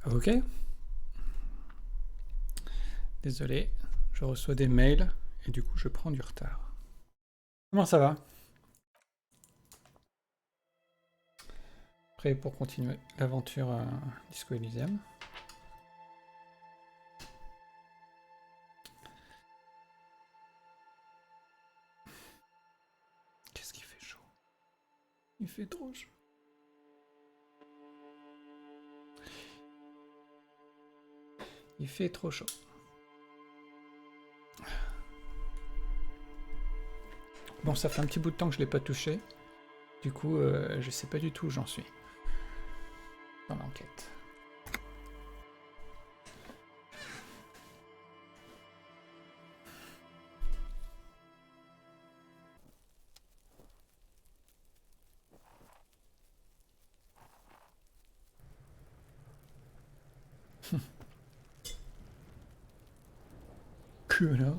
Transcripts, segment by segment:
Ok. Désolé, je reçois des mails et du coup je prends du retard. Comment ça va? Prêt pour continuer l'aventure Disco Elysium. Qu'est-ce qu'il fait chaud? Il fait trop chaud. Il fait trop chaud. Bon, ça fait un petit bout de temps que je l'ai pas touché. Du coup, je sais pas du tout où j'en suis dans l'enquête. Que là?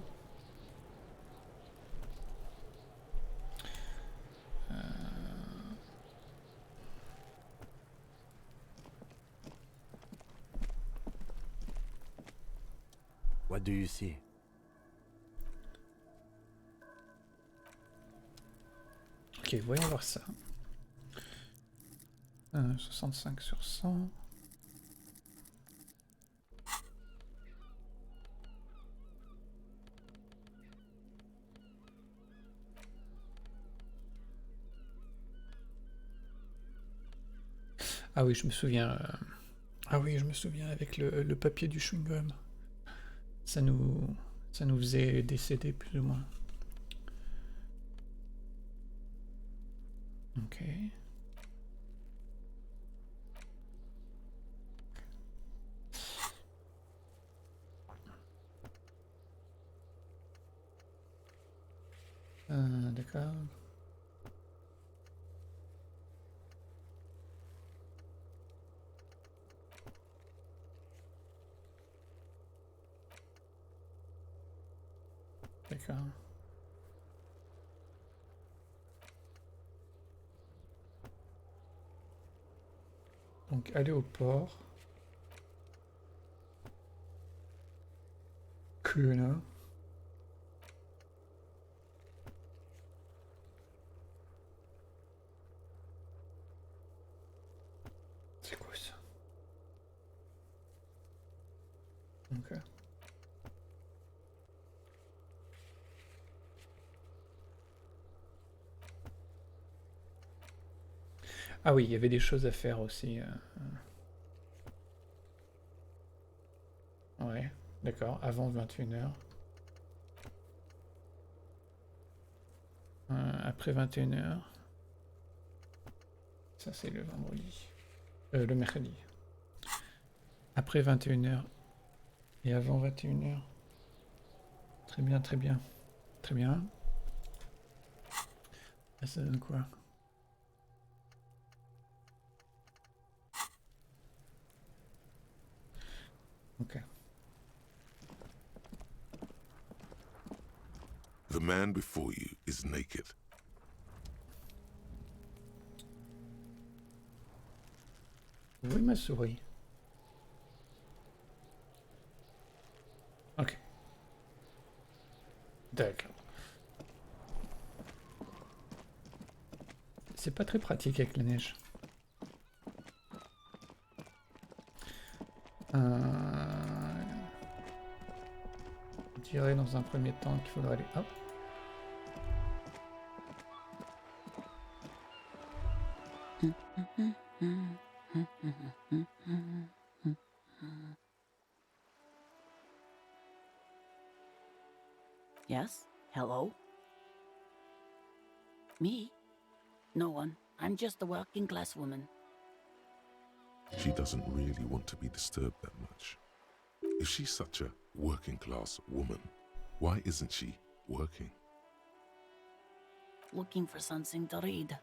What do you see? Ok, voyons voir ça. 65 sur 100. Ah oui, je me souviens. Ah oui, je me souviens avec le papier du chewing-gum. Ça nous faisait décéder plus ou moins. Ok. D'accord. D'accord. Donc aller au port. Que là. C'est quoi ça? Ok. Ah oui, il y avait des choses à faire aussi. Ouais, d'accord, avant 21h. Après 21h. Ça, c'est le vendredi. Le mercredi. Après 21h et avant 21h. Très bien, très bien. Très bien. Et ça donne quoi? Ok. The man before you is naked. Oui, ma souris. Ok. D'accord. C'est pas très pratique avec la neige. Je dirais dans un premier temps qu'il faudrait aller... Hop. Yes? Hello? Me? No one. I'm just a working class woman. She doesn't really want to be disturbed that much. If she's such a working class woman, why isn't she working? Looking for something to read.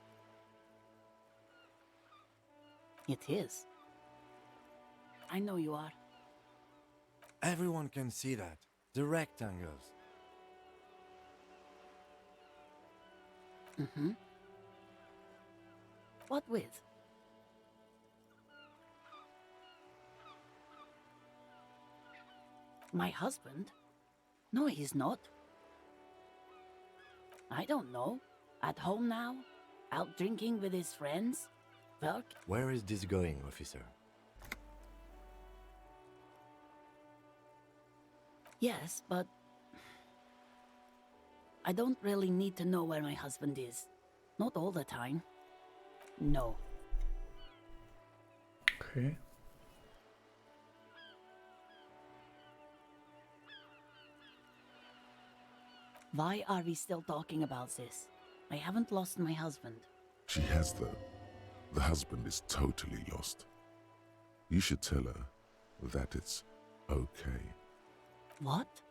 It is. I know you are. Everyone can see that. The rectangles. Mm-hmm. What with? My husband? No, he's not. I don't know. At home now? Out drinking with his friends? Work? Where is this going, officer? Yes, but I don't really need to know where my husband is. Not all the time. No. Okay. Why are we still talking about this? I haven't lost my husband. She has, though. The husband is totally lost. You should tell her that it's okay. What?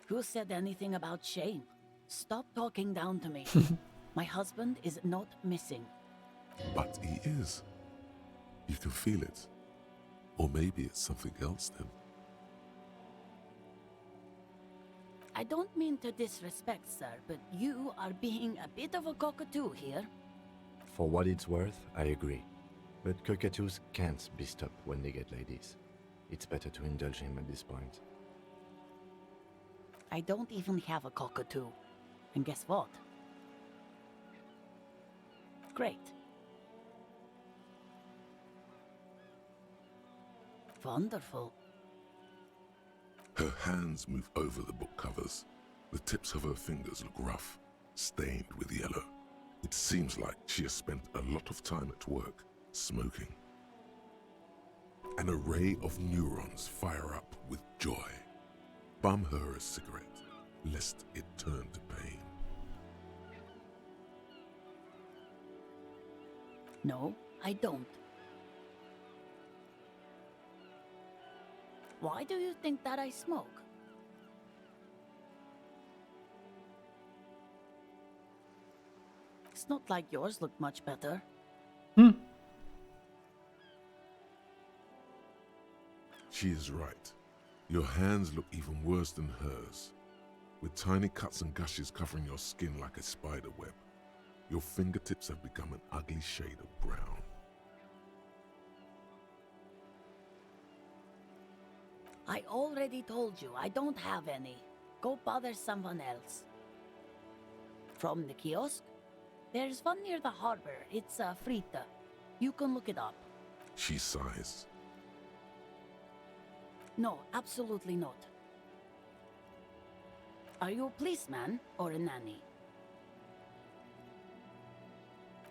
Who said anything about shame? Stop talking down to me. My husband is not missing. But he is. You can feel it. Or maybe it's something else then. I don't mean to disrespect, sir, but you are being a bit of a cockatoo here. For what it's worth, I agree. But cockatoos can't be stopped when they get ladies. It's better to indulge him at this point. I don't even have a cockatoo. And guess what? Great. Wonderful. Her hands move over the book covers. The tips of her fingers look rough, stained with yellow. It seems like she has spent a lot of time at work, smoking. An array of neurons fire up with joy. Bum her a cigarette, lest it turn to pain. No, I don't. Why do you think that I smoke? It's not like yours look much better. She is right. Your hands look even worse than hers, with tiny cuts and gushes covering your skin like a spider web. Your fingertips have become an ugly shade of brown. I already told you I don't have any. Go bother someone else. From the kiosk? There's one near the harbor. It's a frita. You can look it up. She sighs. No, absolutely not. Are you a policeman or a nanny?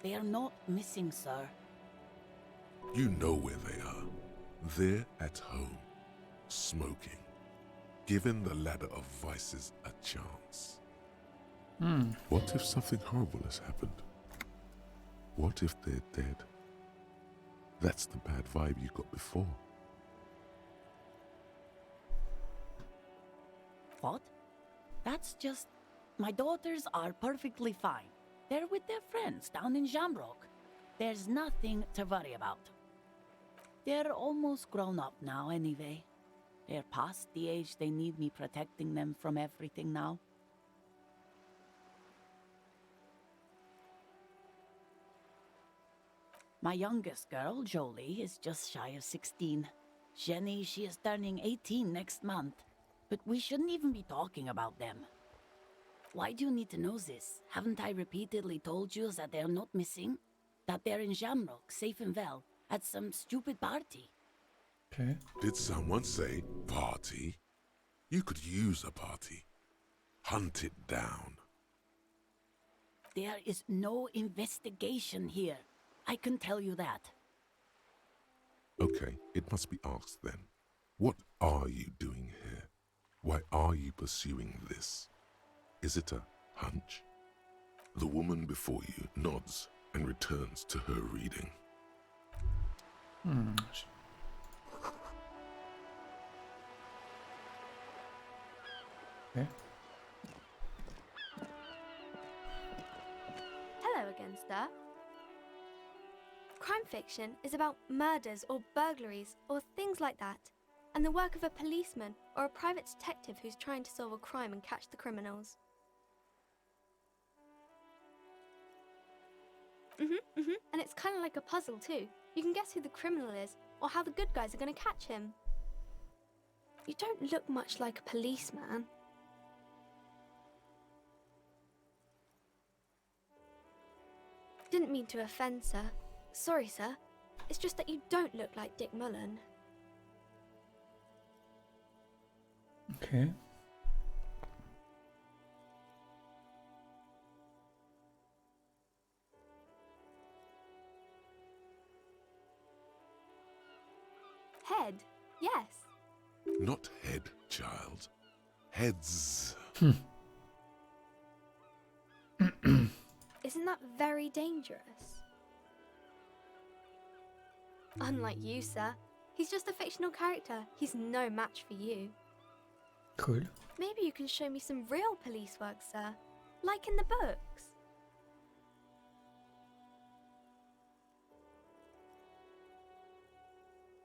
They are not missing, sir. You know where they are. They're at home, smoking, giving the ladder of vices a chance. What if something horrible has happened? What if they're dead? That's the bad vibe you got before. What? That's just... My daughters are perfectly fine. They're with their friends down in Shamrock. There's nothing to worry about. They're almost grown up now anyway. They're past the age they need me protecting them from everything now. My youngest girl, Jolie, is just shy of 16. Jenny, she is turning 18 next month. But we shouldn't even be talking about them. Why do you need to know this? Haven't I repeatedly told you that they're not missing? That they're in Shamrock, safe and well, at some stupid party? Okay. Did someone say party? You could use a party. Hunt it down. There is no investigation here. I can tell you that. Okay, it must be asked then. What are you doing here? Why are you pursuing this? Is it a hunch? The woman before you nods and returns to her reading. Okay. Hello again, sir. Crime fiction is about murders or burglaries or things like that, and the work of a policeman or a private detective who's trying to solve a crime and catch the criminals. And it's kind of like a puzzle too. You can guess who the criminal is, or how the good guys are going to catch him. You don't look much like a policeman. Didn't mean to offend, sir. Sorry, sir. It's just that you don't look like Dick Mullen. Okay. Head, yes. Not head, child. Heads. Isn't that very dangerous? Unlike you, sir. He's just a fictional character. He's no match for you. Cool. Maybe you can show me some real police work, sir. Like in the books.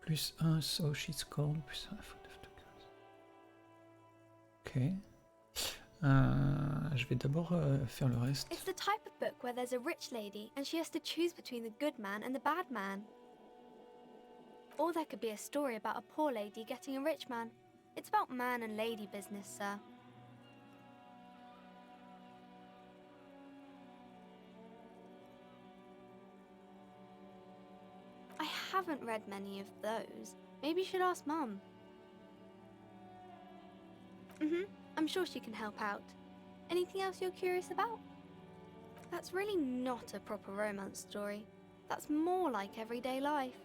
+1, so she's called. +1, faute de photographe. Ok. Je vais d'abord faire le reste. It's the type of book where there's a rich lady and she has to choose between the good man and the bad man. Or there could be a story about a poor lady getting a rich man. It's about man and lady business, sir. I haven't read many of those. Maybe you should ask Mum. I'm sure she can help out. Anything else you're curious about? That's really not a proper romance story. That's more like everyday life.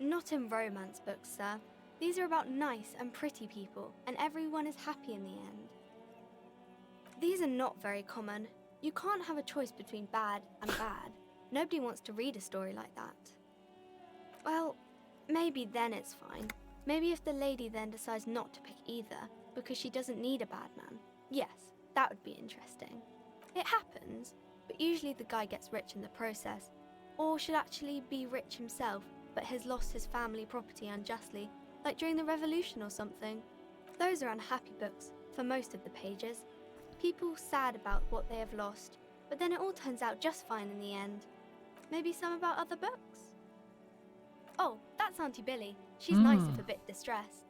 Not in romance books, sir. These are about nice and pretty people, and everyone is happy in the end. These are not very common. You can't have a choice between bad and bad. Nobody wants to read a story like that. Well, maybe then it's fine. Maybe if the lady then decides not to pick either, because she doesn't need a bad man. Yes, that would be interesting. It happens, but usually the guy gets rich in the process, or should actually be rich himself, but has lost his family property unjustly, like during the revolution or something. Those are unhappy books, for most of the pages. People sad about what they have lost, but then it all turns out just fine in the end. Maybe some about other books? Oh, that's Auntie Billy. She's nice if a bit distressed.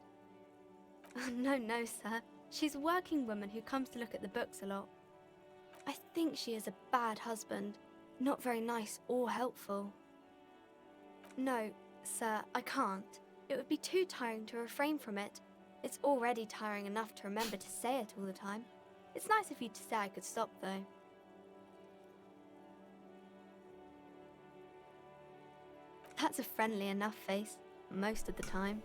No, sir. She's a working woman who comes to look at the books a lot. I think she is a bad husband, not very nice or helpful. No, sir, I can't. It would be too tiring to refrain from it. It's already tiring enough to remember to say it all the time. It's nice of you to say I could stop, though. That's a friendly enough face, most of the time.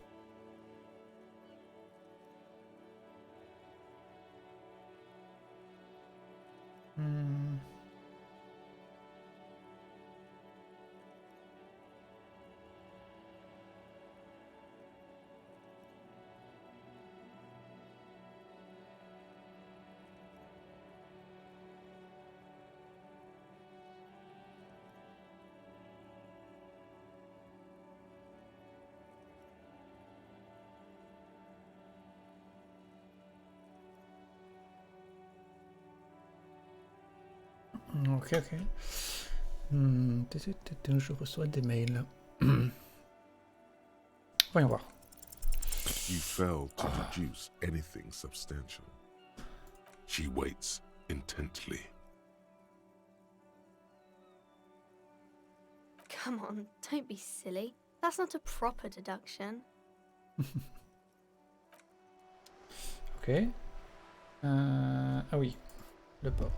Ok. Je reçois des mails. Voyons voir. You fail to deduce anything substantial. She waits intently. Come on, don't be silly. That's not a proper deduction. Ok. Ah oui, le port.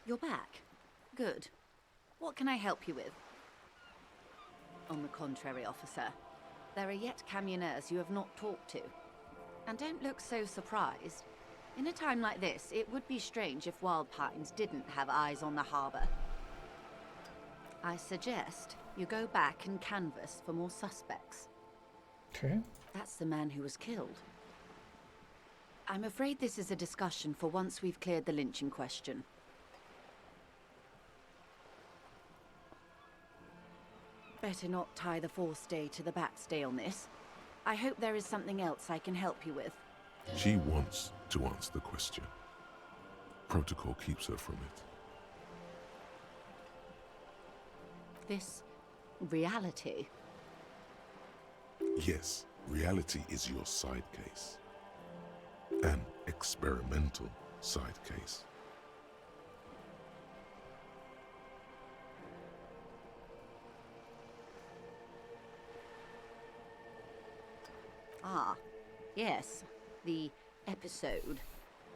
You're back. Good. What can I help you with? On the contrary, officer. There are yet camionneurs you have not talked to. And don't look so surprised. In a time like this, it would be strange if Wild Pines didn't have eyes on the harbour. I suggest you go back and canvass for more suspects. Okay. That's the man who was killed. I'm afraid this is a discussion for once we've cleared the lynching question. Better not tie the forestay to the backstay on this. I hope there is something else I can help you with. She wants to answer the question. Protocol keeps her from it. This reality. Yes, reality is your side case. An experimental side case. Ah, yes, the episode.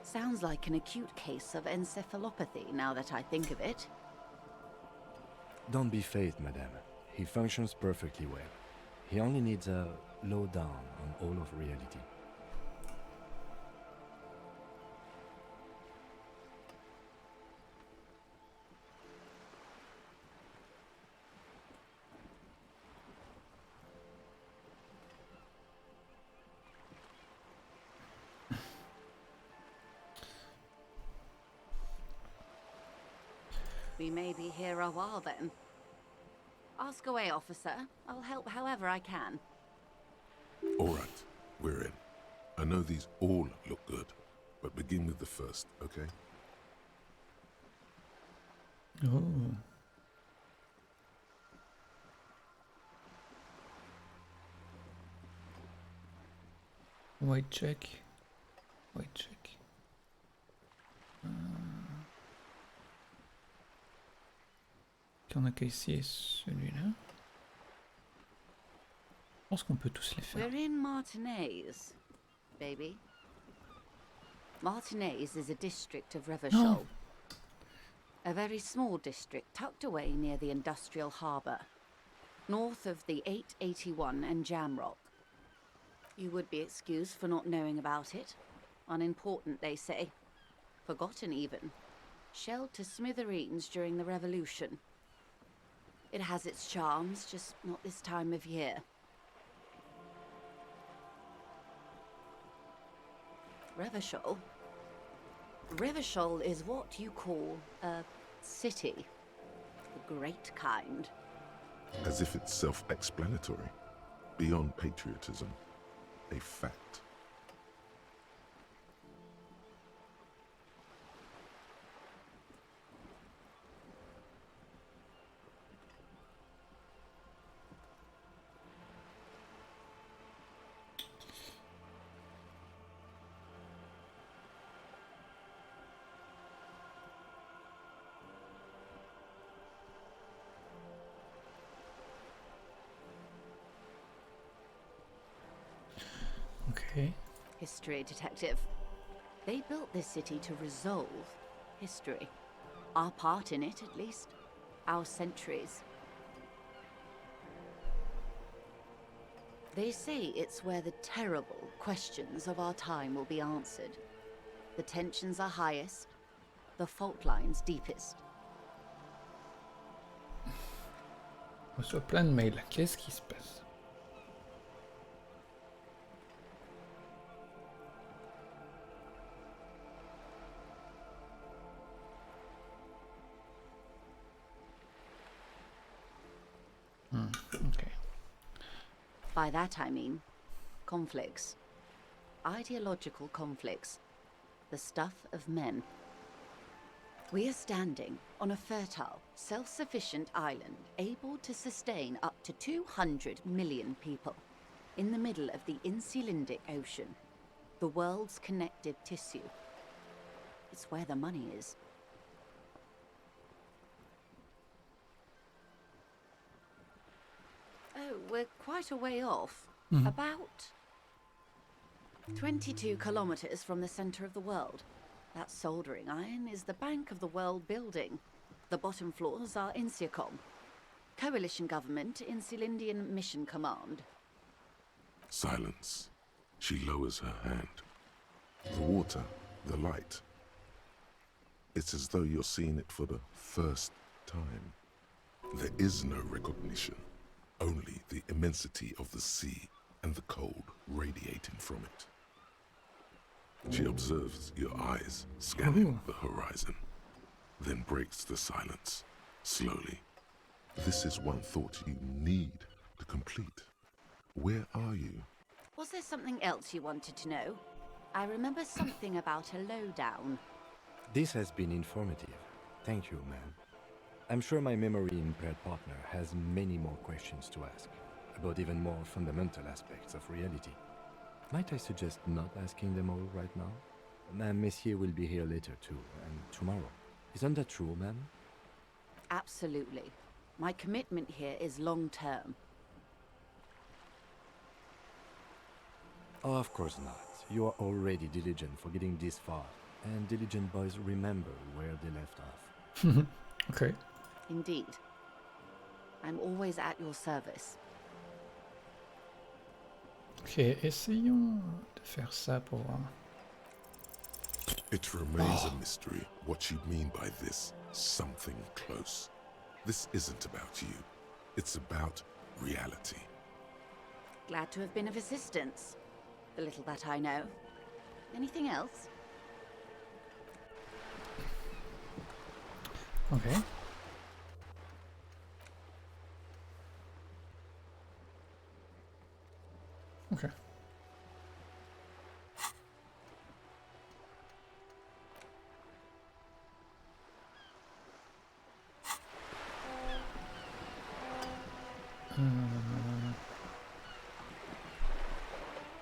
Sounds like an acute case of encephalopathy now that I think of it. Don't be phased, madame. He functions perfectly well. He only needs a lowdown on all of reality. We may be here a while then. Ask away, officer. I'll help however I can. All right, we're in. I know these all look good, but begin with the first, okay? Oh. White check. White check. On a qu'à essayer celui-là. Je pense qu'on peut tous les faire. We're in Martinez, baby. Martinez is a district of Revachol. A very small district tucked away near the industrial harbour, north of the 881 and Jamrock. You would be excused for not knowing about it. Unimportant, they say. Forgotten even. Shelled to smithereens during the Revolution. It has its charms, just not this time of year. Revachol? Revachol is what you call a city. The great kind. As if it's self-explanatory. Beyond patriotism. A fact. Okay. History detective. They built this city to resolve history. Our part in it, at least. Our centuries. They say it's where the terrible questions of our time will be answered. The tensions are highest, the fault lines deepest. On reçoit plein de mails. Qu'est-ce qui se passe? Okay. By that I mean conflicts. Ideological conflicts. The stuff of men. We are standing on a fertile, self-sufficient island able to sustain up to 200 million people in the middle of the Insulindic Ocean, the world's connective tissue. It's where the money is. Oh, we're quite a way off. About 22 kilometers from the center of the world. That soldering iron is the Bank of the World building. The bottom floors are Insiacom. Coalition government, Insulindian Mission Command. Silence. She lowers her hand. The water, the light. It's as though you're seeing it for the first time. There is no recognition, only the immensity of the sea and the cold radiating from it. She observes your eyes scanning the horizon, then breaks the silence, slowly. This is one thought you need to complete. Where are you? Was there something else you wanted to know? I remember something about a lowdown. This has been informative. Thank you, ma'am. I'm sure my memory-impaired partner has many more questions to ask, about even more fundamental aspects of reality. Might I suggest not asking them all right now? Madame Messier will be here later too, and tomorrow. Isn't that true, ma'am? Absolutely. My commitment here is long-term. Oh, of course not. You are already diligent for getting this far, and diligent boys remember where they left off. Okay. Indeed. I'm always at your service. Ok, essayons de faire ça pour voir. It remains a mystery what you mean by this something close. This isn't about you. It's about reality. Glad to have been of assistance. The little that I know. Anything else? Ok. Ok.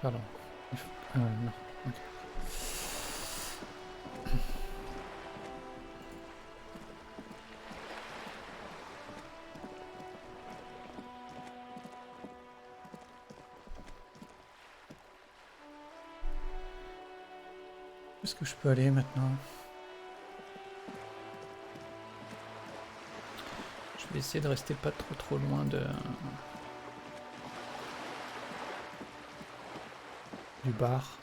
Pardon. Non. Ok. Où est-ce que je peux aller maintenant? Je vais essayer de rester pas trop loin de... du bar.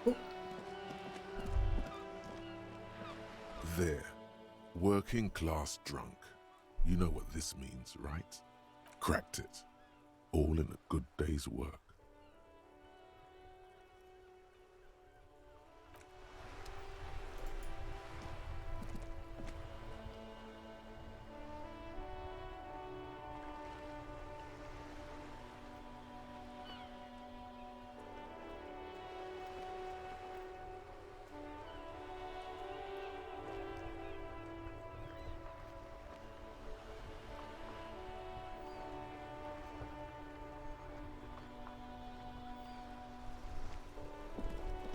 Oh. There. Working class drunk. You know what this means, right? Cracked it. All in a good day's work.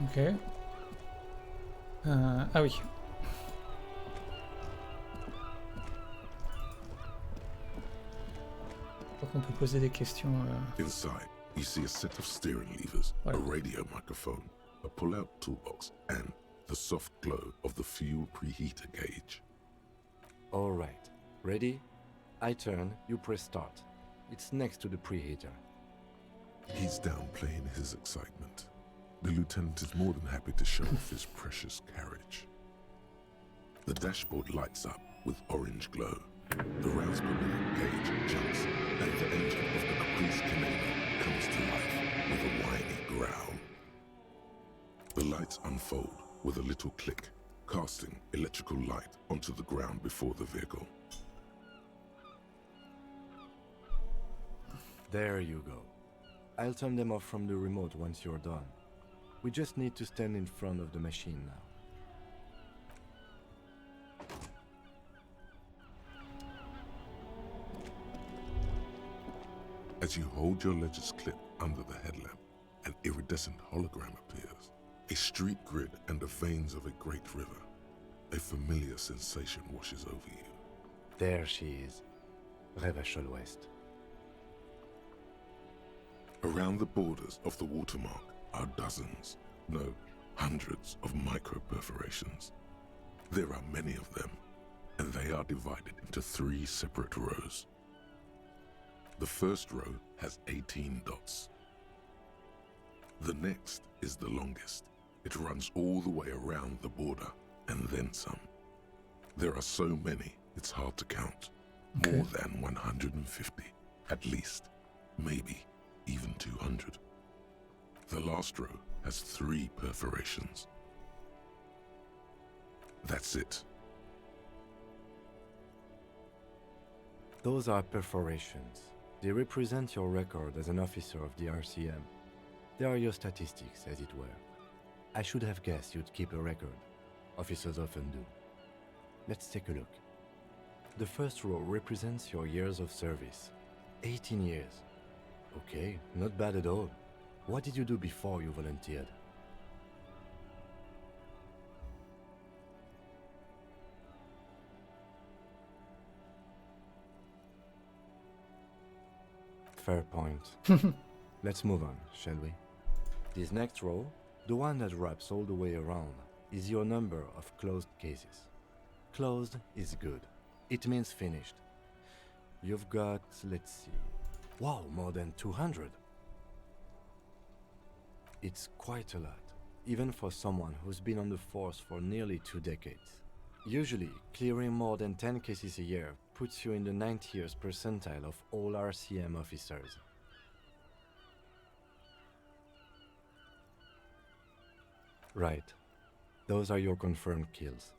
Ok. Ah oui. Je crois qu'on peut poser des questions. Inside, you see a set of steering levers, a Right. radio microphone, a pull-out toolbox, and the soft glow of the fuel preheater gauge. All right. Ready? I turn, you press start. It's next to the preheater. He's downplaying his excitement. The lieutenant is more than happy to show off his precious carriage. The dashboard lights up with orange glow. The rounds per minute gauge jumps, and the engine of the Caprice Canada comes to life with a whiny growl. The lights unfold with a little click, casting electrical light onto the ground before the vehicle. There you go. I'll turn them off from the remote once you're done. We just need to stand in front of the machine now. As you hold your ledger's clip under the headlamp, an iridescent hologram appears. A street grid and the veins of a great river. A familiar sensation washes over you. There she is. Revachol West. Around the borders of the watermark are dozens, no, hundreds of micro-perforations. There are many of them, and they are divided into 3 separate rows. The first row has 18 dots. The next is the longest. It runs all the way around the border, and then some. There are so many, it's hard to count. Okay. More than 150, at least. Maybe even 200. The last row has 3 perforations. That's it. Those are perforations. They represent your record as an officer of the RCM. They are your statistics, as it were. I should have guessed you'd keep a record. Officers often do. Let's take a look. The first row represents your years of service. 18 years. Okay, not bad at all. What did you do before you volunteered? Fair point. Let's move on, shall we? This next row, the one that wraps all the way around, is your number of closed cases. Closed is good. It means finished. You've got, let's see, wow, more than 200. It's quite a lot, even for someone who's been on the force for nearly 2 decades. Usually, clearing more than 10 cases a year puts you in the 90th percentile of all RCM officers. Right. Those are your confirmed kills.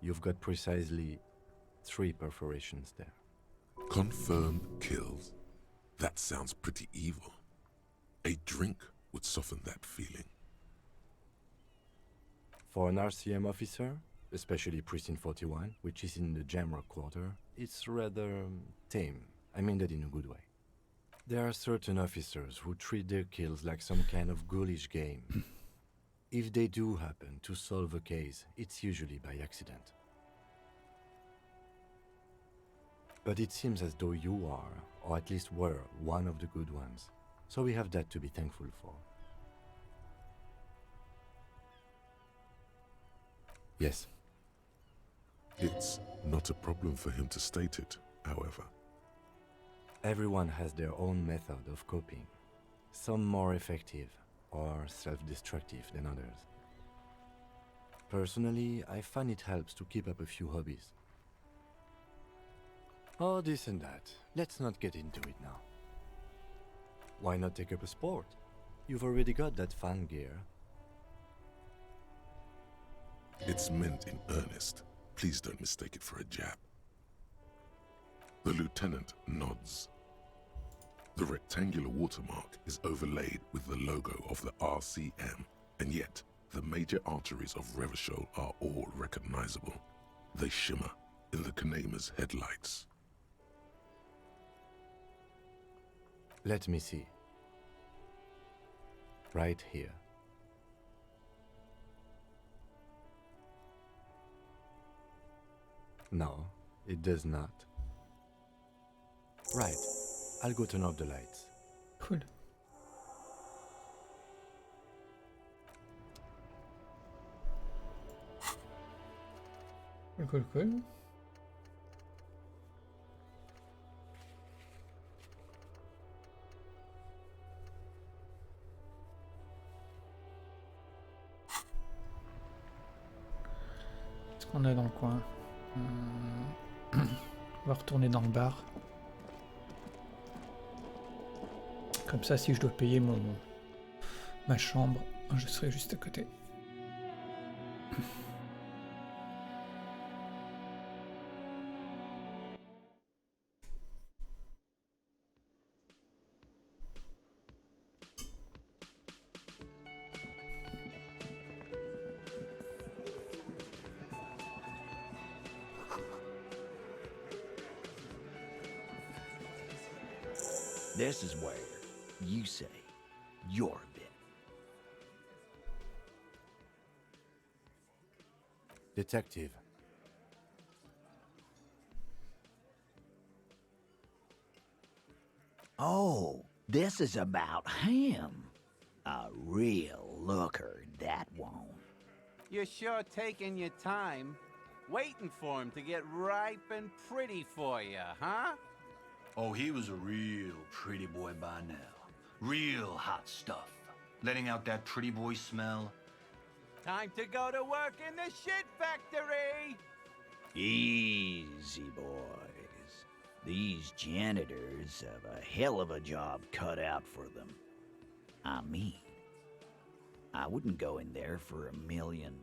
You've got precisely 3 perforations there. Confirmed kills. That sounds pretty evil. A drink would soften that feeling. For an RCM officer, especially Precinct 41, which is in the Jamrock Quarter, it's rather tame. I mean that in a good way. There are certain officers who treat their kills like some kind of ghoulish game. If they do happen to solve a case, it's usually by accident. But it seems as though you are, or at least were, one of the good ones. So we have that to be thankful for. Yes. It's not a problem for him to state it, however. Everyone has their own method of coping. Some more effective or self-destructive than others. Personally, I find it helps to keep up a few hobbies. Oh, this and that. Let's not get into it now. Why not take up a sport? You've already got that fan gear. It's meant in earnest. Please don't mistake it for a jab. The lieutenant nods. The rectangular watermark is overlaid with the logo of the RCM, and yet the major arteries of Revachol are all recognizable. They shimmer in the Kanema's headlights. Let me see. Right here. No, it does not. Right. I'll go turn off the lights. Cool. Cool. Est-ce qu'on est dans le coin? On va retourner dans le bar. Comme ça, si je dois payer ma chambre, je serai juste à côté. This is where you say your bit. Detective. Oh, this is about him. A real looker, that won't. You're sure taking your time, waiting for him to get ripe and pretty for you, huh? Oh, he was a real pretty boy by now. Real hot stuff. Letting out that pretty boy smell. Time to go to work in the shit factory! Easy, boys. These janitors have a hell of a job cut out for them. I mean, I wouldn't go in there for $1 million.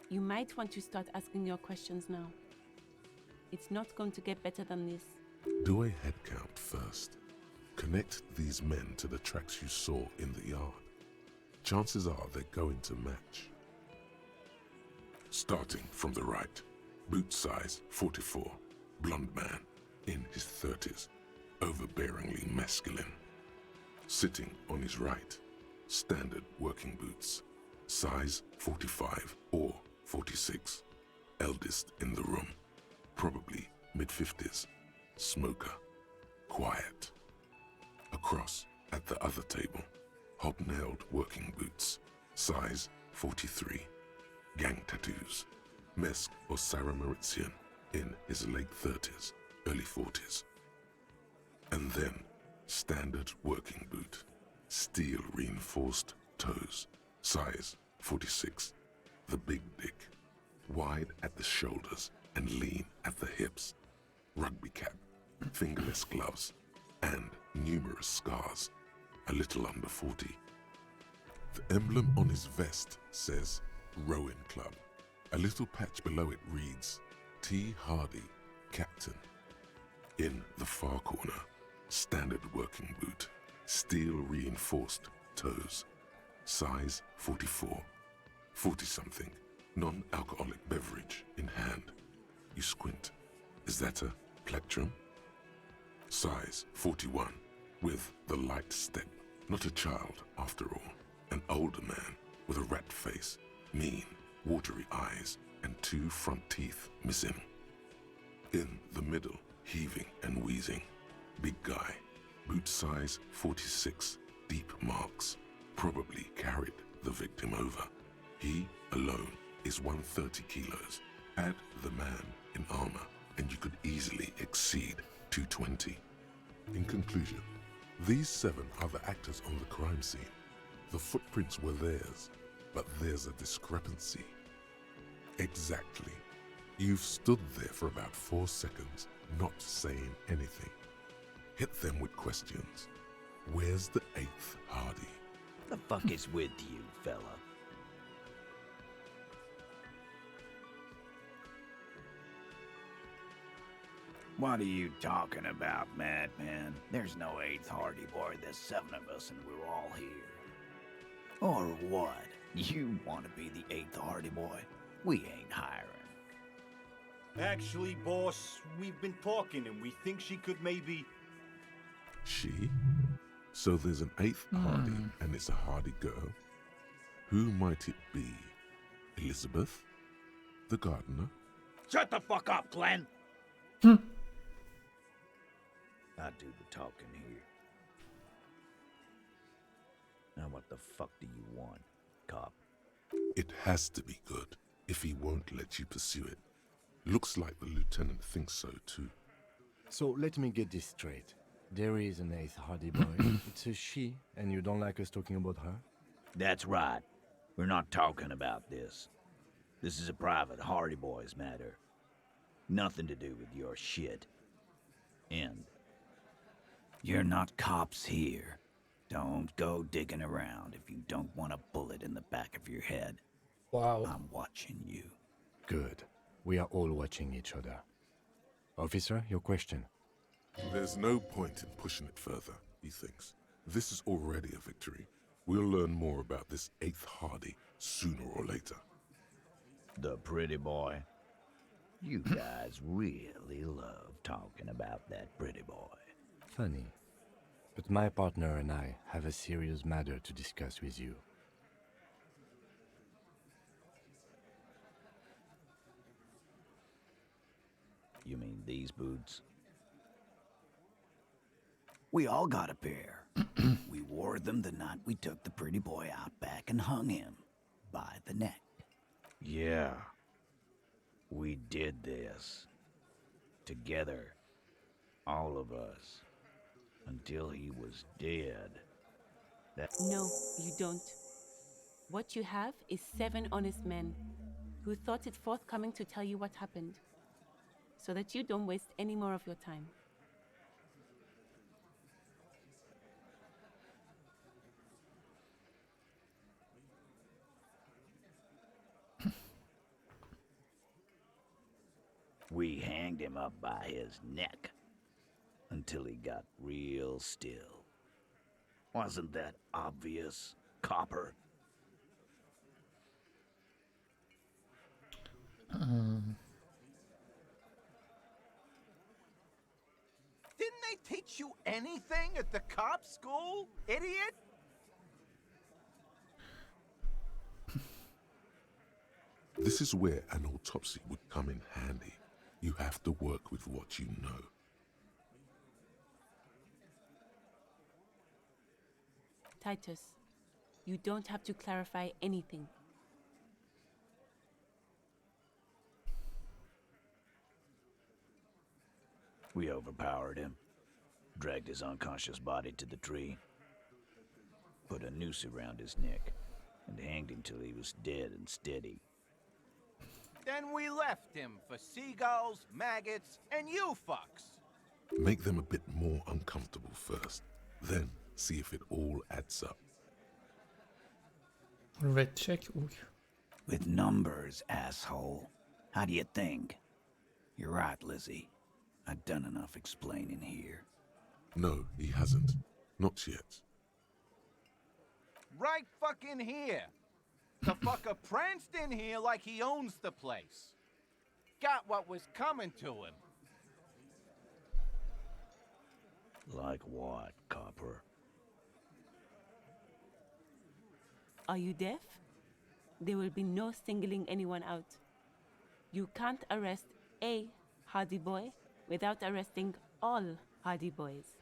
You might want to start asking your questions now. It's not going to get better than this. Do a head count first. Connect these men to the tracks you saw in the yard. Chances are they're going to match. Starting from the right, boot size 44, blonde man, in his 30s, overbearingly masculine. Sitting on his right, standard working boots, size 45 or 46, eldest in the room, probably mid-50s, smoker, quiet. Across at the other table, hobnailed working boots, size 43, gang tattoos, Mesk or Sarah Mauritian, in his late 30s, early 40s. And then, standard working boot, steel reinforced toes, size 46, the big dick, wide at the shoulders and lean at the hips, rugby cap, fingerless gloves, and numerous scars, a little under 40. The emblem on his vest says Rowing Club. A little patch below it reads T. Hardy, Captain. In the far corner, standard working boot, steel reinforced toes, size 44, 40-something, non-alcoholic beverage in hand. You squint. Is that a plectrum? Size 41, with the light step. Not a child, after all. An older man with a rat face, mean, watery eyes, and 2 front teeth missing. In the middle, heaving and wheezing. Big guy, boot size 46, deep marks. Probably carried the victim over. He alone is 130 kilos. Add the man in armor, and you could easily exceed 220. In conclusion, these 7 are the actors on the crime scene. The footprints were theirs, but there's a discrepancy. Exactly. You've stood there for about 4 seconds, not saying anything. Hit them with questions. Where's the 8th Hardy? The fuck is with you, fella? What are you talking about, madman? There's no 8th Hardy boy, there's 7 of us and we're all here. Or what? You want to be the 8th Hardy boy? We ain't hiring. Actually, boss, we've been talking and we think she could maybe... She? So there's an 8th Hardy and it's a Hardy girl? Who might it be? Elizabeth? The gardener? Shut the fuck up, Glenn! I do the talking here. Now what the fuck do you want, cop? It has to be good, if he won't let you pursue it. Looks like the lieutenant thinks so too. So let me get this straight. There is an 8th Hardy boy. It's a she, and you don't like us talking about her? That's right. We're not talking about this. This is a private Hardy Boys matter. Nothing to do with your shit. End. You're not cops here. Don't go digging around if you don't want a bullet in the back of your head. Wow. I'm watching you. Good. We are all watching each other. Officer, your question. There's no point in pushing it further, he thinks. This is already a victory. We'll learn more about this 8th Hardy sooner or later. The pretty boy. You guys really love talking about that pretty boy. Funny. But my partner and I have a serious matter to discuss with you. You mean these boots? We all got a pair. We wore them the night we took the pretty boy out back and hung him by the neck. Yeah. We did this. Together. All of us. Until he was dead. No, you don't. What you have is 7 honest men. who thought it forthcoming to tell you what happened, so that you don't waste any more of your time. We hanged him up by his neck until he got real still. Wasn't that obvious, Copper? Didn't they teach you anything at the cop school, idiot? This is where an autopsy would come in handy. You have to work with what you know. Titus, you don't have to clarify anything. We overpowered him, dragged his unconscious body to the tree, put a noose around his neck, and hanged him till he was dead and steady. Then we left him for seagulls, maggots, and you fucks. Make them a bit more uncomfortable first, then see if it all adds up. Red check. Ooh. With numbers, asshole. How do you think? You're right, Lizzie. I've done enough explaining here. No, he hasn't. Not yet. Right fucking here. The fucker pranced in here like he owns the place. Got what was coming to him. Like what, Copper? Are you deaf? There will be no singling anyone out. You can't arrest a Hardy Boy without arresting all Hardy Boys.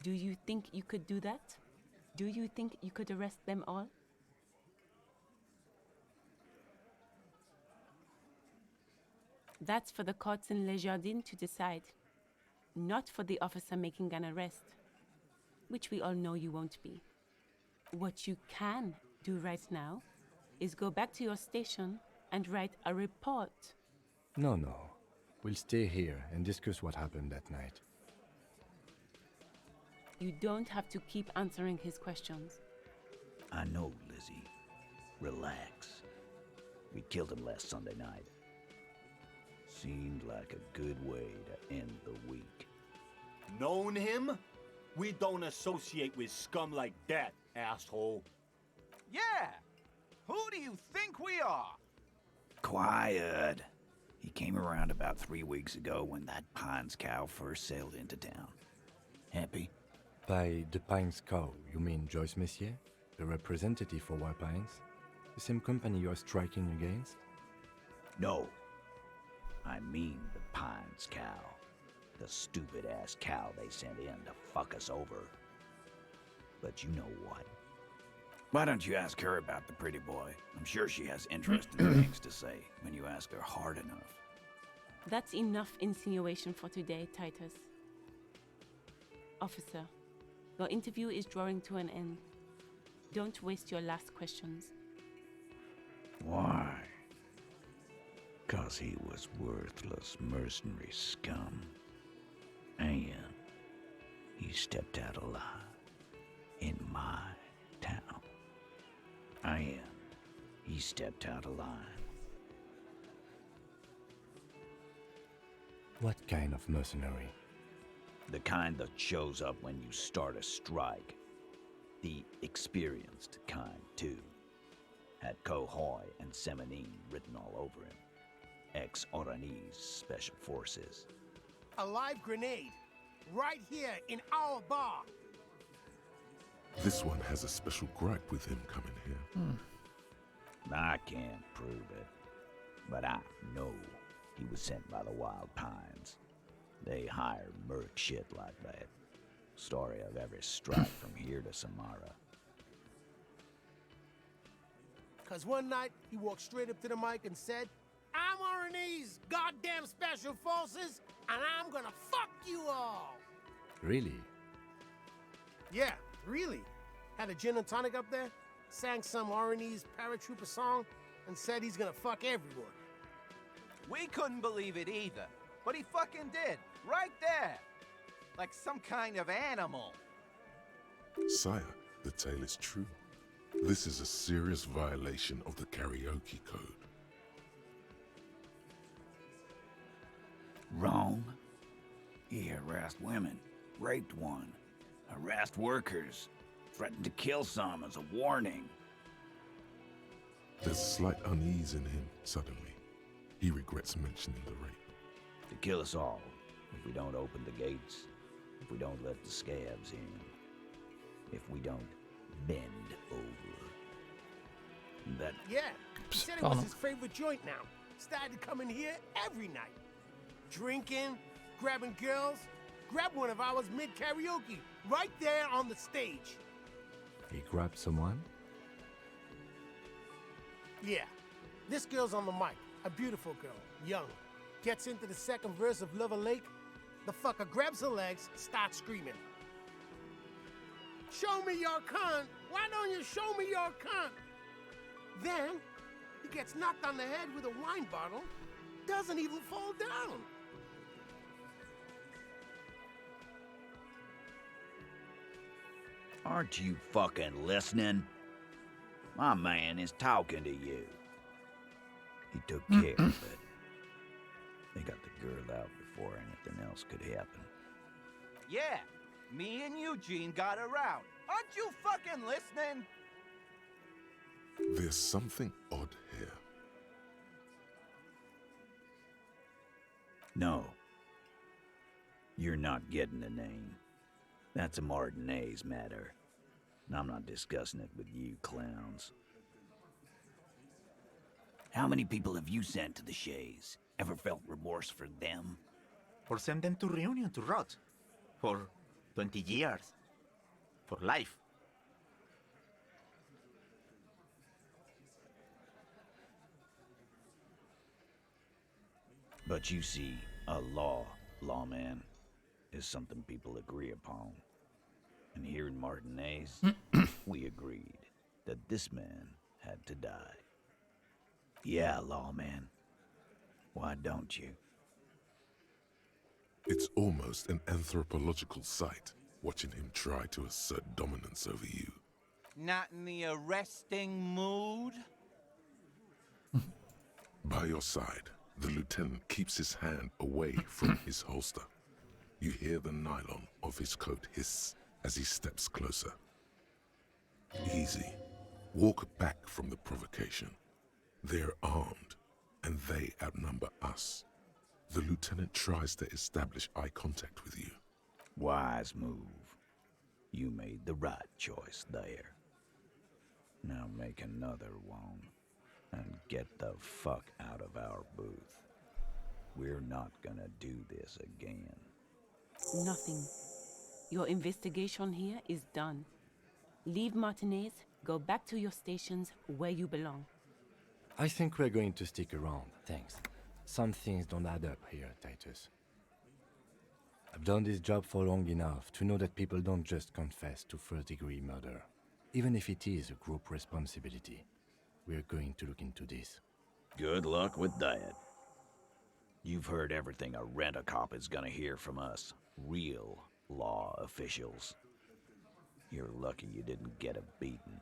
Do you think you could do that? Do you think you could arrest them all? That's for the courts in Les Jardins to decide, not for the officer making an arrest, which we all know you won't be. What you can do right now is go back to your station and write a report. No. We'll stay here and discuss what happened that night. You don't have to keep answering his questions. I know, Lizzie. Relax. We killed him last Sunday night. Seemed like a good way to end the week. Known him? We don't associate with scum like that, asshole. Yeah. Who do you think we are? Quiet. He came around about 3 weeks ago when that Pines cow first sailed into town. Happy? By the Pines cow, you mean Joyce Messier, the representative for White Pines? The same company you're striking against? No. I mean the Pines cow. The stupid-ass cow they sent in to fuck us over. But you know what? Why don't you ask her about the pretty boy? I'm sure she has interesting things to say when you ask her hard enough. That's enough insinuation for today, Titus. Officer, your interview is drawing to an end. Don't waste your last questions. Why? 'Cause he was worthless mercenary scum. And he stepped out alive in my town. And he stepped out alive. What kind of mercenary? The kind that shows up when you start a strike. The experienced kind, too. Had Cohoy and Semenine written all over him. Ex-Oranese Special Forces. A live grenade, right here in our bar. This one has a special gripe with him coming here. I can't prove it, but I know he was sent by the Wild Pines. They hire merc shit like that. Story of every strike from here to Samara. 'Cause one night, he walked straight up to the mic and said, "I'm Oranese goddamn special forces, and I'm gonna fuck you all." Really? Yeah, really. Had a gin and tonic up there, sang some Oranese paratrooper song, and said he's gonna fuck everyone. We couldn't believe it either, but he fucking did, right there. Like some kind of animal. Sire, the tale is true. This is a serious violation of the karaoke code. Wrong. He harassed women, raped one, harassed workers, threatened to kill some as a warning. There's slight unease in him suddenly. He regrets mentioning the rape. To kill us all, if we don't open the gates, if we don't let the scabs in, if we don't bend over. That... Yeah, he said it was his favorite joint now. Started to come in here every night. Drinking, grabbing girls. Grab one of ours mid-karaoke, right there on the stage. He grabbed someone? Yeah. This girl's on the mic. A beautiful girl, young. Gets into the second verse of Lover Lake. The fucker grabs her legs, starts screaming. Show me your cunt! Why don't you show me your cunt? Then, he gets knocked on the head with a wine bottle. Doesn't even fall down. Aren't you fucking listening? My man is talking to you. He took care of it. They got the girl out before anything else could happen. Yeah, me and Eugene got her out. Aren't you fucking listening? There's something odd here. No. You're not getting the name. That's a Martinez matter. And I'm not discussing it with you clowns. How many people have you sent to the Shays? Ever felt remorse for them? Or send them to reunion to rot. For 20 years. For life. But you see, a lawman, is something people agree upon. And here in Martinez, we agreed that this man had to die. Yeah, lawman. Why don't you? It's almost an anthropological sight, watching him try to assert dominance over you. Not in the arresting mood? By your side, the lieutenant keeps his hand away from his holster. You hear the nylon of his coat hiss as he steps closer. Easy. Walk back from the provocation. They're armed, and they outnumber us. The lieutenant tries to establish eye contact with you. Wise move. You made the right choice there. Now make another one, and get the fuck out of our booth. We're not gonna do this again. Nothing. Your investigation here is done. Leave Martinez, go back to your stations where you belong. I think we're going to stick around, thanks. Some things don't add up here, Titus. I've done this job for long enough to know that people don't just confess to first-degree murder, even if it is a group responsibility. We're going to look into this. Good luck with that. You've heard everything a rent-a-cop is gonna hear from us, real law officials. You're lucky you didn't get a beating.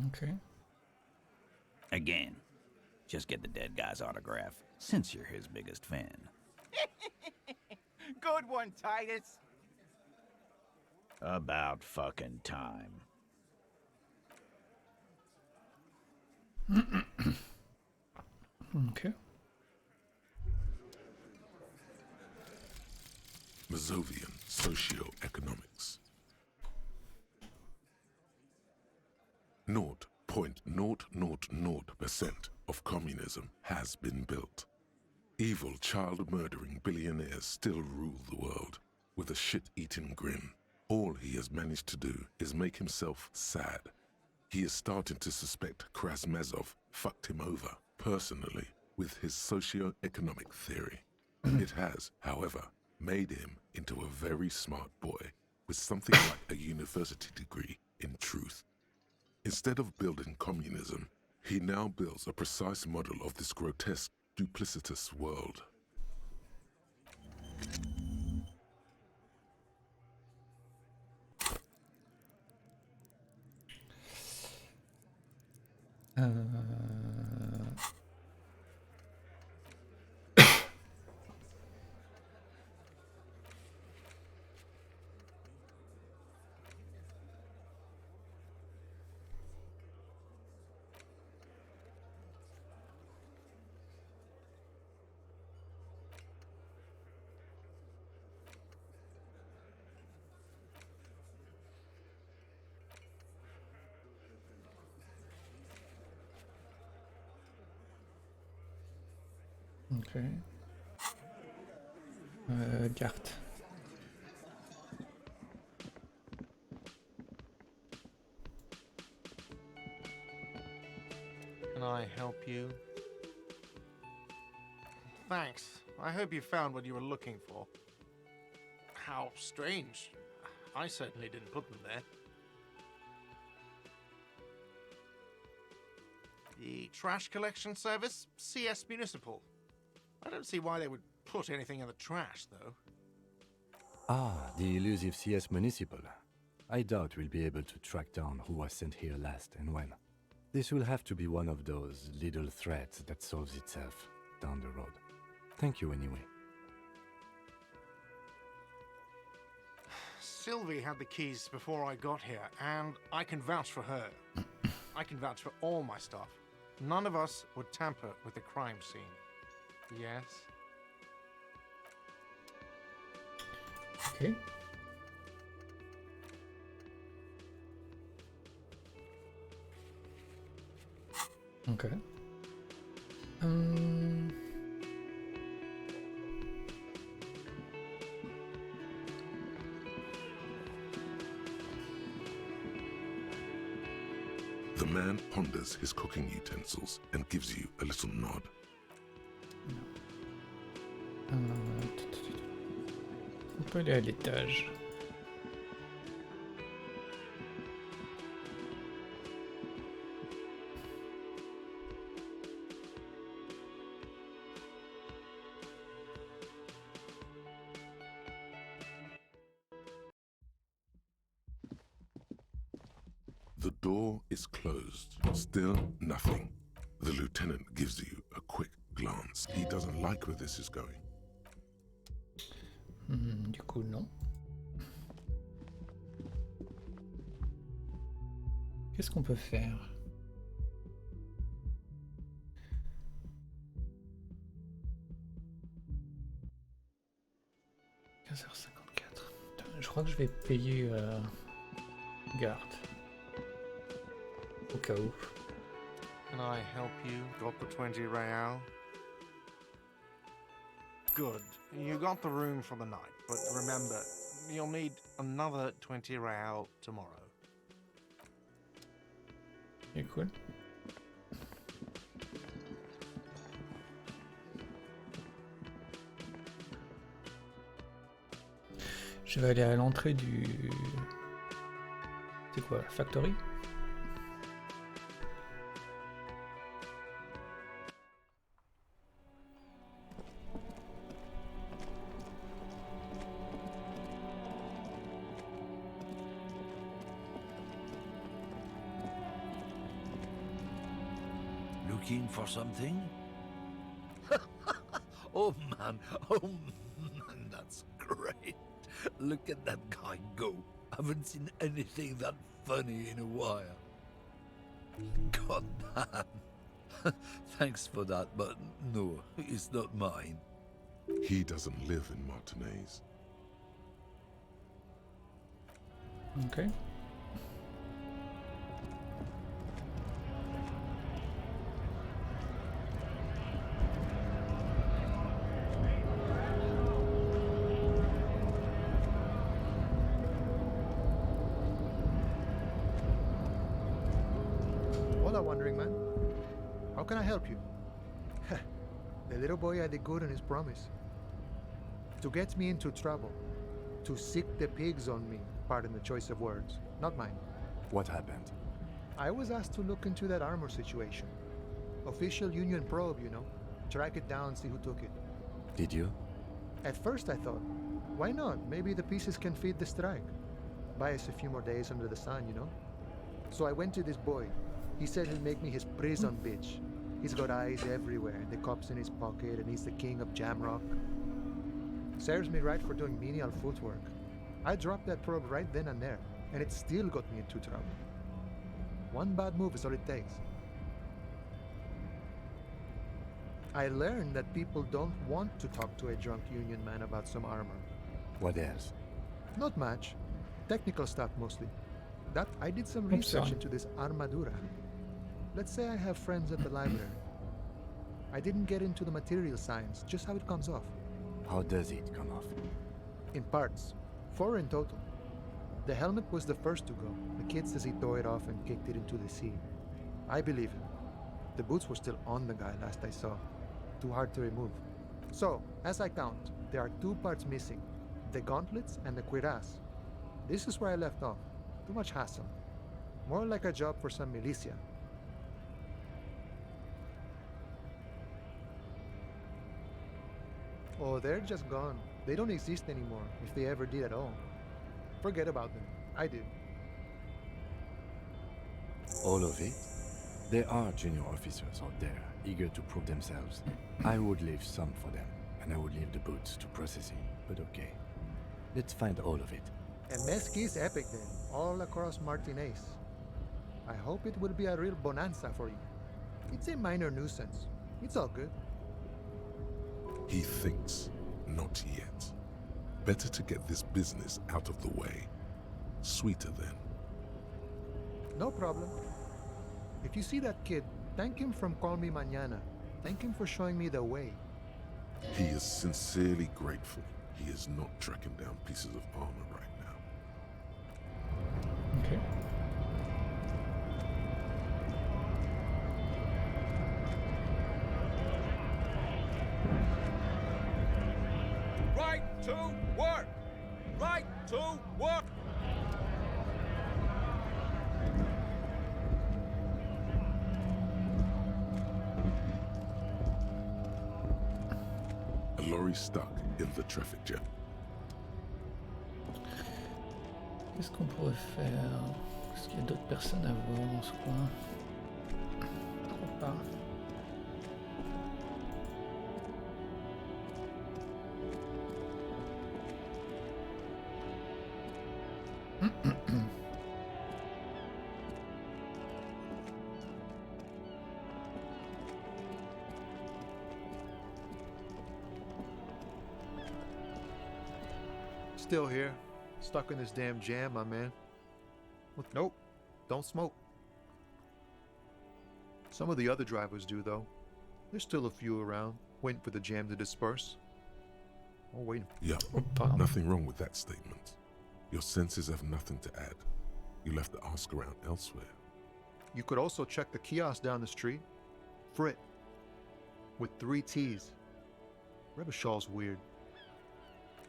Okay. Again, just get the dead guy's autograph, since you're his biggest fan. Good one, Titus. About fucking time. Okay. Mazovian Socioeconomics. 0.000% of communism has been built. Evil child-murdering billionaires still rule the world with a shit-eating grin. All he has managed to do is make himself sad. He is starting to suspect Krasmezov fucked him over, personally, with his socio-economic theory. It has, however, made him into a very smart boy with something like a university degree in truth. Instead of building communism, he now builds a precise model of this grotesque, duplicitous world. Ok. Carte. Can I help you? Thanks. I hope you found what you were looking for. How strange. I certainly didn't put them there. The trash collection service? CS Municipal. I don't see why they would put anything in the trash, though. Ah, the elusive CS Municipal. I doubt we'll be able to track down who was sent here last and when. This will have to be one of those little threats that solves itself down the road. Thank you anyway. Sylvie had the keys before I got here, and I can vouch for her. I can vouch for all my stuff. None of us would tamper with the crime scene. Yes? Okay. Okay. The man ponders his cooking utensils and gives you a little nod. On peut aller à l'étage. The door is closed. Still nothing. The lieutenant gives you a quick glance. He doesn't like where this is going. Du coup, non. Qu'est-ce qu'on peut faire? « 15h54. Je crois que je vais payer garde. Au cas où. Can I help you? Got the 20 real? Good. You got the room for the night, but remember, you'll need another 20 real tomorrow. C'est cool. Je vais aller à l'entrée du... C'est quoi, la factory? Looking for something? Oh man, that's great. Look at that guy go. Haven't seen anything that funny in a while. God damn. Thanks for that, but no, it's not mine. He doesn't live in Martinez. Okay. Hola, wandering man. How can I help you? The little boy had the good on his promise. To get me into trouble. To sick the pigs on me, pardon the choice of words, not mine. What happened? I was asked to look into that armor situation. Official Union probe, you know. Track it down, see who took it. Did you? At first I thought, why not? Maybe the pieces can feed the strike. Buy us a few more days under the sun, you know? So I went to this boy. He said he'll make me his prison bitch. He's got eyes everywhere, the cops in his pocket, and he's the king of Jamrock. Serves me right for doing menial footwork. I dropped that probe right then and there, and it still got me into trouble. One bad move is all it takes. I learned that people don't want to talk to a drunk Union man about some armor. What else? Not much. Technical stuff mostly. That I did some research into this armadura. Let's say I have friends at the library. I didn't get into the material science, just how it comes off. How does it come off? In parts. 4 in total. The helmet was the first to go. The kid says he tore it off and kicked it into the sea. I believe him. The boots were still on the guy last I saw. Too hard to remove. So, as I count, there are 2 parts missing. The gauntlets and the cuirass. This is where I left off. Too much hassle. More like a job for some militia. Oh, they're just gone. They don't exist anymore, if they ever did at all. Forget about them. I do. All of it? There are junior officers out there, eager to prove themselves. I would leave some for them, and I would leave the boots to processing, but okay. Let's find all of it. And Mesqui's epic then, all across Martinez. I hope it will be a real bonanza for you. It's a minor nuisance. It's all good. He thinks, not yet. Better to get this business out of the way. Sweeter then. No problem. If you see that kid, thank him from Call Me Mañana. Thank him for showing me the way. He is sincerely grateful he is not tracking down pieces of armor right now. Okay. Right to work! Right to work! A lorry stuck in the traffic jam. Qu'est-ce qu'on pourrait faire? Est-ce qu'il y a d'autres personnes à voir dans ce coin? Je crois pas. Still here, stuck in this damn jam, my man. Nope, don't smoke. Some of the other drivers do, though. There's still a few around, waiting for the jam to disperse. Oh, waiting. Yeah, nothing wrong with that statement. Your senses have nothing to add. You left the ask around elsewhere. You could also check the kiosk down the street. Frit. With 3 T's. Rebishaw's weird.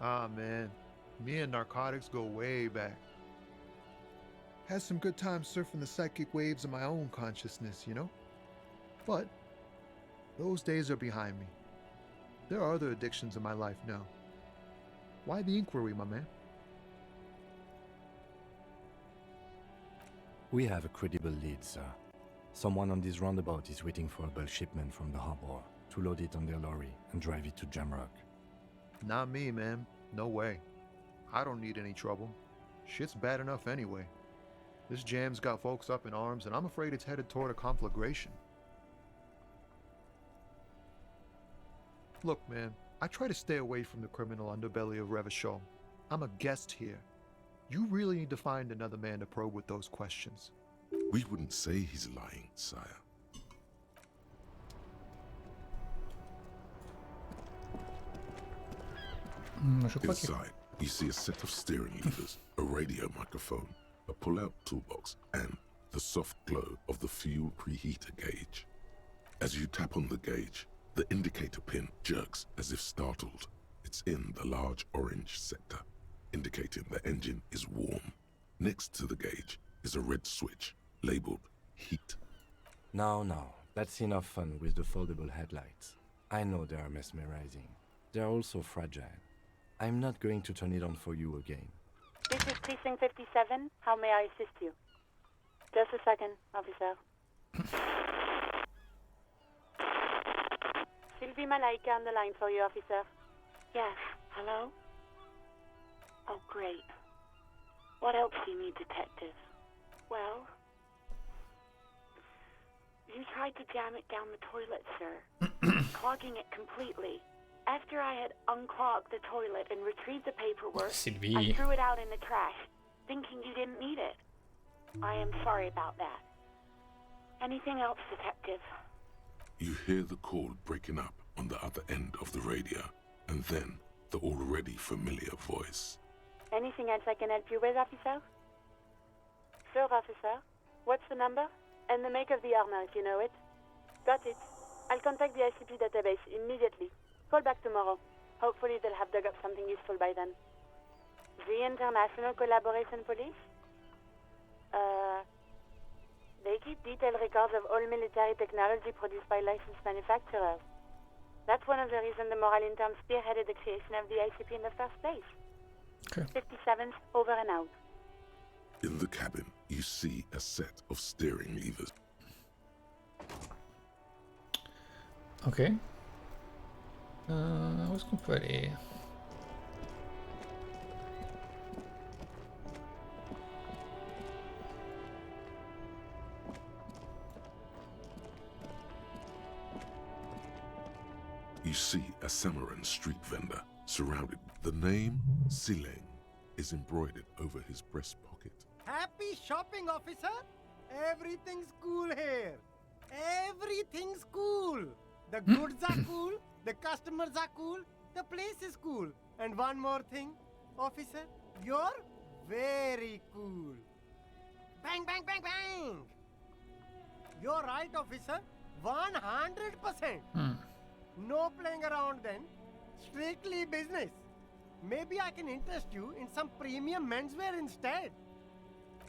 Ah, man. Me and narcotics go way back. Had some good times surfing the psychic waves of my own consciousness, you know? But those days are behind me. There are other addictions in my life now. Why the inquiry, my man? We have a credible lead, sir. Someone on this roundabout is waiting for a bulk shipment from the harbor to load it on their lorry and drive it to Jamrock. Not me, man. No way. I don't need any trouble. Shit's bad enough anyway. This jam's got folks up in arms, and I'm afraid it's headed toward a conflagration. Look, man, I try to stay away from the criminal underbelly of Revachol. I'm a guest here. You really need to find another man to probe with those questions. We wouldn't say he's lying, sire. Inside, you see a set of steering levers, a radio microphone, a pull-out toolbox, and the soft glow of the fuel preheater gauge. As you tap on the gauge, the indicator pin jerks as if startled. It's in the large orange sector. indicating the engine is warm. Next to the gauge is a red switch labeled heat. Now, that's enough fun with the foldable headlights. I know they are mesmerizing. They are also fragile. I'm not going to turn it on for you again. This is Precinct 57. How may I assist you? Just a second, officer. Sylvie Malaika on the line for you, officer. Yes, hello? Oh, great. What else do you need, detective? Well, you tried to jam it down the toilet, sir, clogging it completely. After I had unclogged the toilet and retrieved the paperwork, Sylvie. I threw it out in the trash, thinking you didn't need it. I am sorry about that. Anything else, detective? You hear the call breaking up on the other end of the radio, and then the already familiar voice. Anything else I can help you with, officer? Sure, officer. What's the number? And the make of the armor, if you know it. Got it. I'll contact the ICP database immediately. Call back tomorrow. Hopefully they'll have dug up something useful by then. The International Collaboration Police? They keep detailed records of all military technology produced by licensed manufacturers. That's one of the reasons the Moral intern spearheaded the creation of the ICP in the first place. Okay. 57th, over and out. In the cabin, you see a set of steering levers. Ok. Où est-ce qu'on peut aller? You see a Samarran street vendor surrounded. The name Sileng is embroidered over his breast pocket. Happy shopping, officer. Everything's cool here. Everything's cool. The goods are cool. The customers are cool. The place is cool. And one more thing, officer, you're very cool. Bang, bang, bang, bang. You're right, officer. 100%. No playing around then. Strictly business. Maybe I can interest you in some premium menswear instead.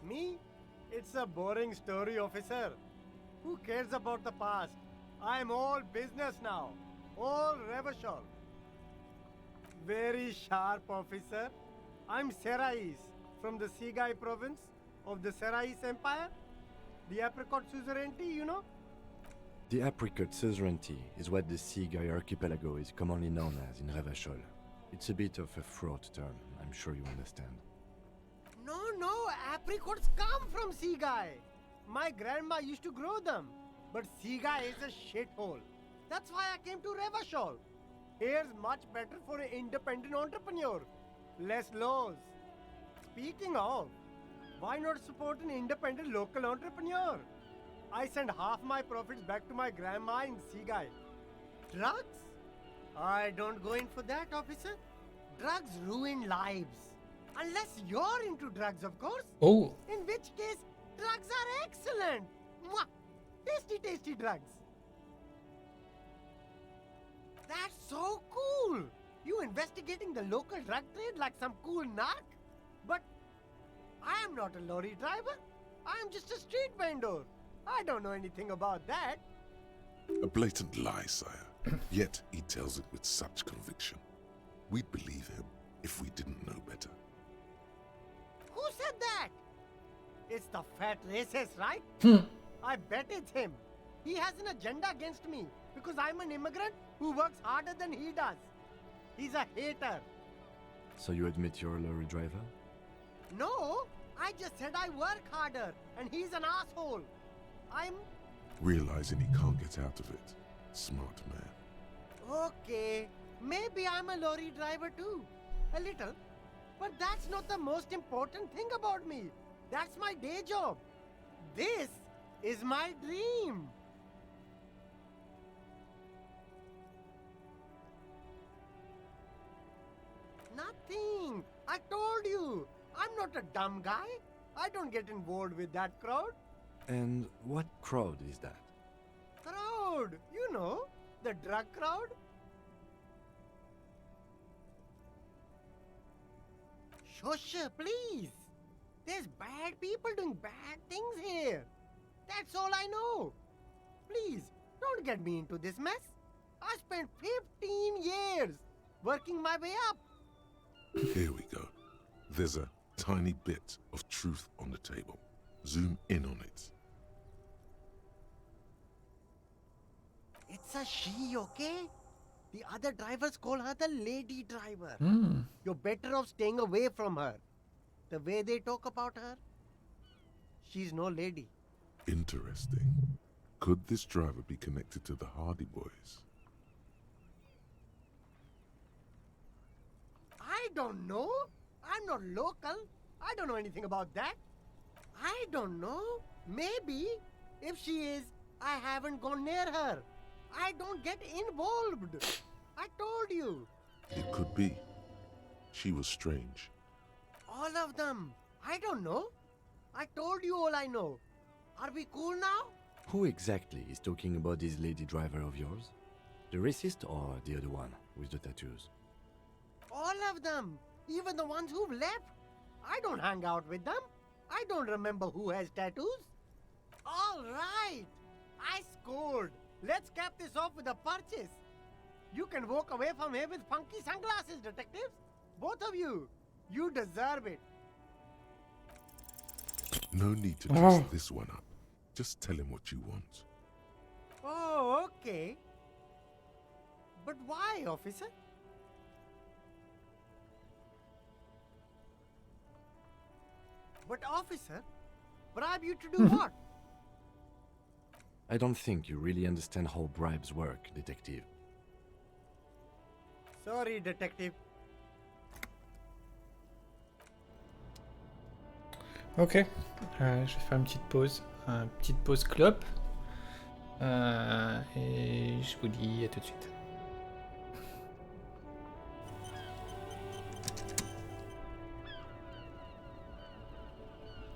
Me? It's a boring story, officer. Who cares about the past? I'm all business now. All Revachol. Very sharp, officer. I'm Serais from the Sigai province of the Serais Empire. The apricot suzerainty, you know? The apricot suzerainty is what the Sigai archipelago is commonly known as in Revachol. It's a bit of a fraught term, I'm sure you understand. No, apricots come from Sigai. My grandma used to grow them. But Sigai is a shithole. That's why I came to Revachol. Here's much better for an independent entrepreneur. Less laws. Speaking of, why not support an independent local entrepreneur? I send half my profits back to my grandma in Sigai. Drugs? I don't go in for that, officer. Drugs ruin lives. Unless you're into drugs, of course. Oh. In which case, drugs are excellent. Mwah! Tasty, tasty drugs. That's so cool. You investigating the local drug trade like some cool narc? But I am not a lorry driver. I am just a street vendor. I don't know anything about that. A blatant lie, sire. Yet he tells it with such conviction. We'd believe him if we didn't know better. Who said that? It's the fat racist, right? I bet it's him. He has an agenda against me because I'm an immigrant who works harder than he does. He's a hater. So you admit you're a lorry driver? No, I just said I work harder and he's an asshole. I'm... Realizing he can't get out of it. Smart man. Okay, maybe I'm a lorry driver too. A little. But that's not the most important thing about me. That's my day job. This is my dream. Nothing. I told you. I'm not a dumb guy. I don't get involved with that crowd. And what crowd is that? Crowd. You know, the drug crowd. Shush, please. There's bad people doing bad things here. That's all I know. Please, don't get me into this mess. I spent 15 years working my way up. Here we go. There's a tiny bit of truth on the table. Zoom in on it. It's a she, okay? The other drivers call her the lady driver. You're better off staying away from her. The way they talk about her, she's no lady. Interesting. Could this driver be connected to the Hardy Boys? I don't know. I'm not local. I don't know anything about that. I don't know. Maybe. If she is, I haven't gone near her. I don't get involved. I told you. It could be. She was strange. All of them. I don't know. I told you all I know. Are we cool now? Who exactly is talking about this lady driver of yours? The racist or the other one with the tattoos? All of them. Even the ones who've left. I don't hang out with them. I don't remember who has tattoos. All right. I scored. Let's cap this off with a purchase. You can walk away from here with funky sunglasses, detectives. Both of you. You deserve it. No need to dress this one up. Just tell him what you want. Oh, okay. But why, officer? But officer, bribe you to do what? I don't think you really understand how bribes work, detective. Sorry, detective. Ok, je vais faire une petite pause clope. Et je vous dis à tout de suite.